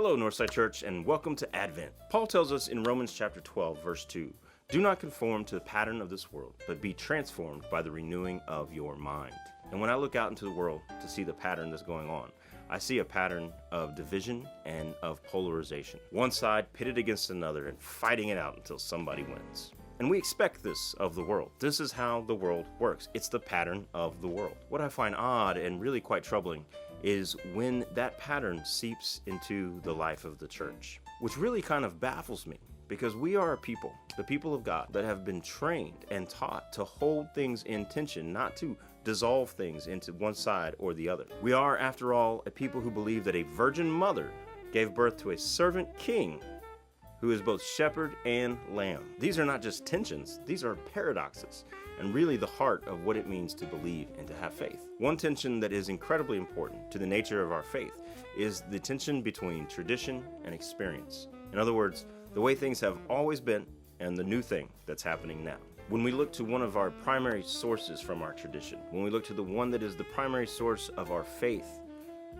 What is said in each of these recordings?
Hello, Northside Church, and welcome to Advent. Paul tells us in Romans chapter 12, verse 2, "Do not conform to the pattern of this world, but be transformed by the renewing of your mind." And when I look out into the world to see the pattern that's going on, I see a pattern of division and of polarization. One side pitted against another and fighting it out until somebody wins. And we expect this of the world. This is how the world works. It's the pattern of the world. What I find odd and really quite troubling is when that pattern seeps into the life of the church, which really kind of baffles me because we are a people, the people of God, that have been trained and taught to hold things in tension, not to dissolve things into one side or the other. We are, after all, a people who believe that a virgin mother gave birth to a servant king who is both shepherd and lamb. These are not just tensions, these are paradoxes, and really the heart of what it means to believe and to have faith. One tension that is incredibly important to the nature of our faith is the tension between tradition and experience. In other words, the way things have always been and the new thing that's happening now. When we look to one of our primary sources from our tradition, when we look to the one that is the primary source of our faith,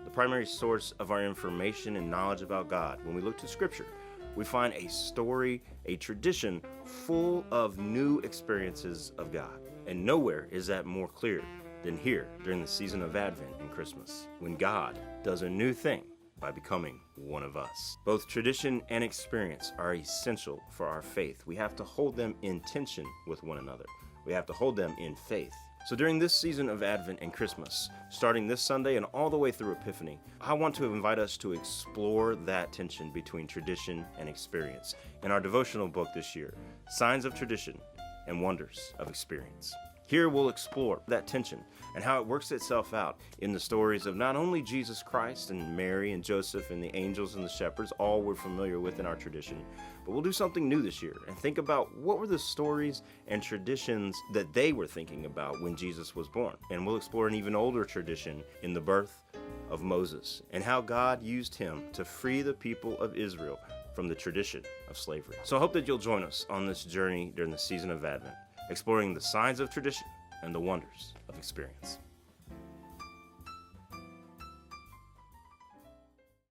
the primary source of our information and knowledge about God, when we look to Scripture, we find a story, a tradition full of new experiences of God. And nowhere is that more clear than here during the season of Advent and Christmas, when God does a new thing by becoming one of us. Both tradition and experience are essential for our faith. We have to hold them in tension with one another. We have to hold them in faith. So during this season of Advent and Christmas, starting this Sunday and all the way through Epiphany, I want to invite us to explore that tension between tradition and experience in our devotional book this year, Signs of Tradition and Wonders of Experience. Here we'll explore that tension and how it works itself out in the stories of not only Jesus Christ and Mary and Joseph and the angels and the shepherds, all we're familiar with in our tradition, but we'll do something new this year and think about what were the stories and traditions that they were thinking about when Jesus was born. And we'll explore an even older tradition in the birth of Moses and how God used him to free the people of Israel from the tradition of slavery. So I hope that you'll join us on this journey during the season of Advent, exploring the signs of tradition and the wonders of experience.